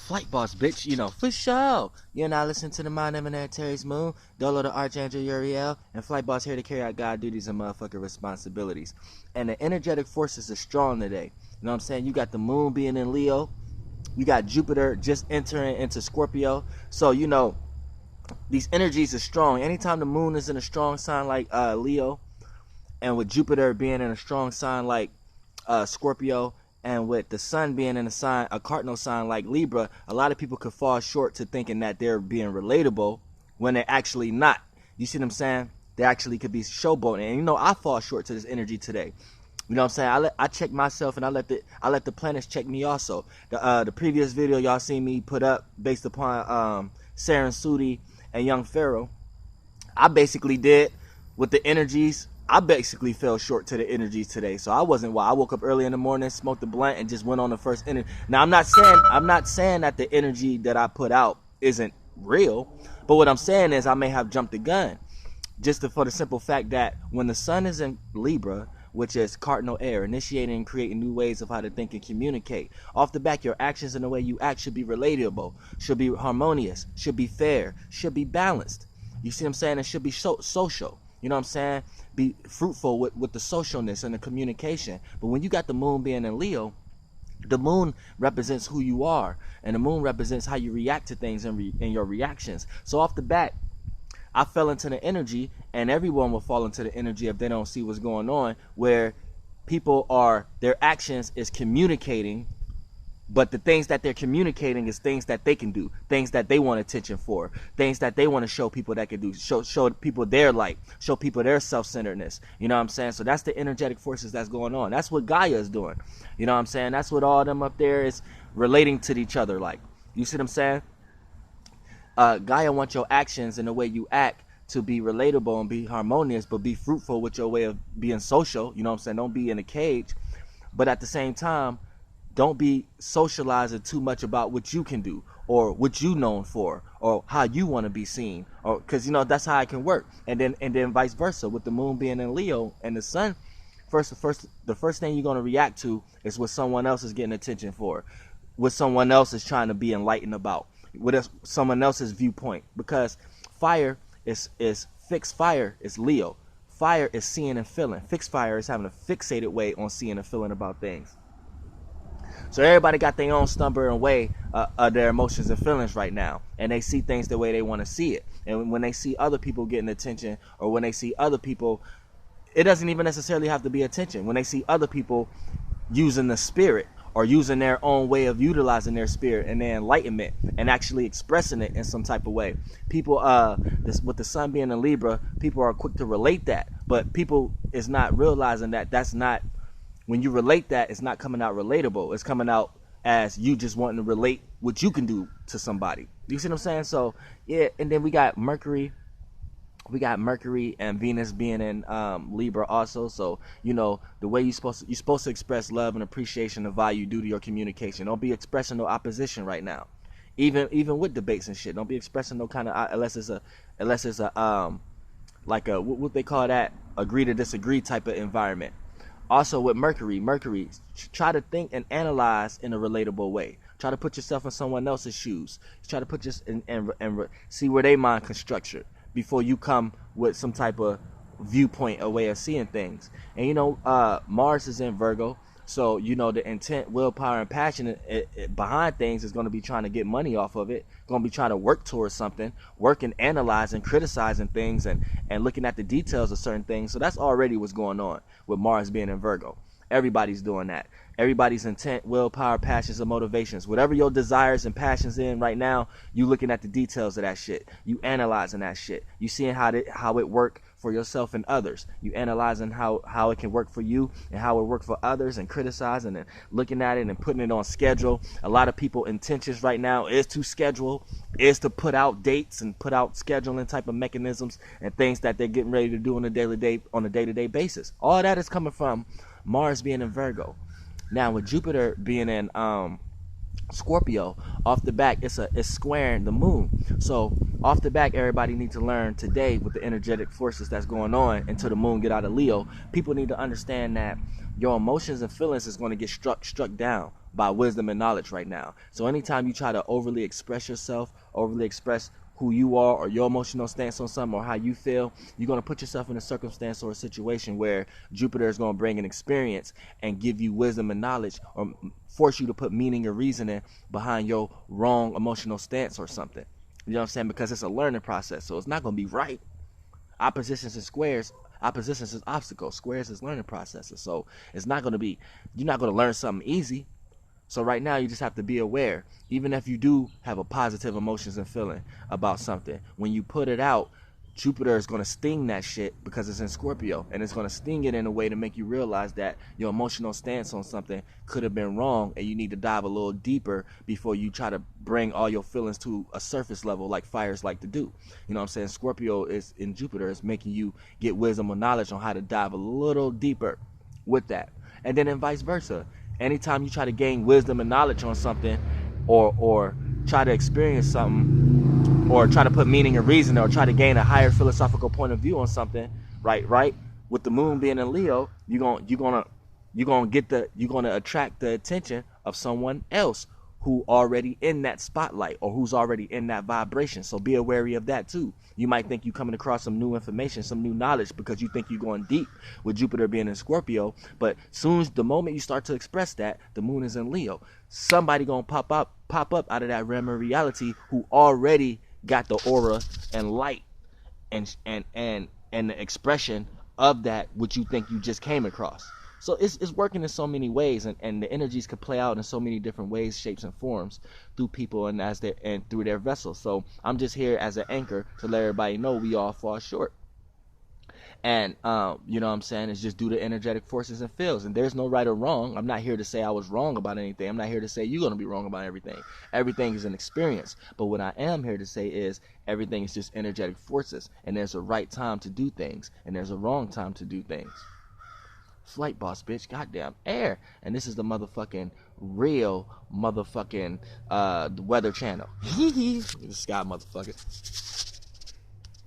Flight boss, bitch, for sure. You're not listening to the Mind Emanator Terry's Moon, Dolo the Archangel Uriel, and Flight boss here to carry out God duties and motherfucking responsibilities. And the energetic forces are strong today. You know what I'm saying? You got the moon being in Leo. You got Jupiter just entering into Scorpio. So, these energies are strong. Anytime the moon is in a strong sign like Leo, and with Jupiter being in a strong sign like Scorpio, and with the sun being in a cardinal sign like Libra, a lot of people could fall short to thinking that they're being relatable when they're actually not. You see what I'm saying? They actually could be showboating. And I fall short to this energy today. You know what I'm saying? I check myself, and I let the planets check me also. The previous video y'all seen me put up based upon Saren Sudi and Young Pharaoh, I basically did with the energies. I basically fell short to the energies today. So I wasn't wild. I woke up early in the morning, smoked the blunt, and just went on the first energy. Now I'm not saying that the energy that I put out isn't real, but what I'm saying is I may have jumped the gun, just for the simple fact that when the sun is in Libra, which is cardinal air, initiating and creating new ways of how to think and communicate. Off the back, your actions and the way you act should be relatable, should be harmonious, should be fair, should be balanced. You see what I'm saying? It should be social. You know what I'm saying? Be fruitful with the socialness and the communication. But when you got the moon being in Leo, the moon represents who you are, and the moon represents how you react to things and your reactions. So off the bat, I fell into the energy, and everyone will fall into the energy if they don't see what's going on, where their actions is communicating, but the things that they're communicating is things that they can do, things that they want attention for, things that they want to show people that can do, show people their light, show people their self-centeredness. You know what I'm saying? So that's the energetic forces that's going on. That's what Gaia is doing. You know what I'm saying? That's what all them up there is relating to each other like. You see what I'm saying? Gaia wants your actions and the way you act to be relatable and be harmonious, but be fruitful with your way of being social. You know what I'm saying? Don't be in a cage, but at the same time, don't be socializing too much about what you can do or what you known for or how you want to be seen, or because that's how it can work. And then vice versa, with the moon being in Leo and the sun. The first thing you're going to react to is what someone else is getting attention for, what someone else is trying to be enlightened about, what someone else's viewpoint. Because fire is fixed. Fire is Leo. Fire is seeing and feeling. Fixed fire is having a fixated way on seeing and feeling about things. So everybody got their own stubborn way of their emotions and feelings right now, and they see things the way they want to see it. And when they see other people getting attention, or when they see other people, it doesn't even necessarily have to be attention. When they see other people using the spirit, or using their own way of utilizing their spirit and their enlightenment and actually expressing it in some type of way, people with the sun being in Libra, people are quick to relate that, but people is not realizing that that's not, when you relate that, it's not coming out relatable. It's coming out as you just wanting to relate what you can do to somebody. You see what I'm saying? So yeah, and then we got Mercury and Venus being in Libra also. So the way you're supposed to express love and appreciation and value due to your communication. Don't be expressing no opposition right now, even with debates and shit. Don't be expressing no kind of, unless it's a like a, what they call that, agree to disagree type of environment. Also with Mercury, try to think and analyze in a relatable way. Try to put yourself in someone else's shoes. Try to put and see where they mind constructed before you come with some type of viewpoint or way of seeing things. And Mars is in Virgo, so the intent, willpower, and passion behind things is going to be trying to get money off of it. Going to be trying to work towards something, working, analyzing, criticizing things, and looking at the details of certain things. So that's already what's going on with Mars being in Virgo. Everybody's doing that. Everybody's intent, willpower, passions, and motivations. Whatever your desires and passions in right now, you looking at the details of that shit. You analyzing that shit. You seeing how it work for yourself and others. You analyzing how it can work for you and how it work for others, and criticizing and looking at it and putting it on schedule. A lot of people intentions right now is to schedule, is to put out dates and put out scheduling type of mechanisms and things that they're getting ready to do on a day-to-day basis. All that is coming from Mars being in Virgo. Now with Jupiter being in Scorpio, off the back it's squaring the moon. So off the back, everybody needs to learn today with the energetic forces that's going on until the moon get out of Leo. People need to understand that your emotions and feelings is going to get struck down by wisdom and knowledge right now. So anytime you try to overly express yourself, overly express who you are or your emotional stance on something or how you feel, you're going to put yourself in a circumstance or a situation where Jupiter is going to bring an experience and give you wisdom and knowledge, or force you to put meaning or reasoning behind your wrong emotional stance or something. You know what I'm saying? Because it's a learning process, so it's not going to be right. Oppositions and squares, oppositions is obstacles, squares is learning processes. So it's not going to be, you're not going to learn something easy. So right now you just have to be aware, even if you do have a positive emotions and feeling about something, when you put it out, Jupiter is going to sting that shit because it's in Scorpio, and it's going to sting it in a way to make you realize that your emotional stance on something could have been wrong, and you need to dive a little deeper before you try to bring all your feelings to a surface level like fires like to do. You know what I'm saying? Scorpio is in Jupiter is making you get wisdom or knowledge on how to dive a little deeper with that. And then vice versa. Anytime you try to gain wisdom and knowledge on something, or try to experience something, or try to put meaning and reason, or try to gain a higher philosophical point of view on something, right? With the moon being in Leo, you're gonna attract the attention of someone else who already in that spotlight or who's already in that vibration. So be wary of that too. You might think you're coming across some new information, some new knowledge, because you think you're going deep with Jupiter being in Scorpio. But soon as the moment you start to express that, the moon is in Leo. Somebody gonna pop up out of that realm of reality who already got the aura and light and the expression of that which you think you just came across. So it's working in so many ways, and the energies could play out in so many different ways, shapes, and forms through people and through their vessels. So I'm just here as an anchor to let everybody know we all fall short. And you know what I'm saying, it's just due to energetic forces and fields, and there's no right or wrong. I'm not here to say I was wrong about anything. I'm not here to say you're going to be wrong about everything. Everything is an experience. But what I am here to say is everything is just energetic forces, and there's a right time to do things, and there's a wrong time to do things. Flight boss, bitch, goddamn air. And this is the motherfucking real motherfucking the Weather Channel. The sky, motherfucker.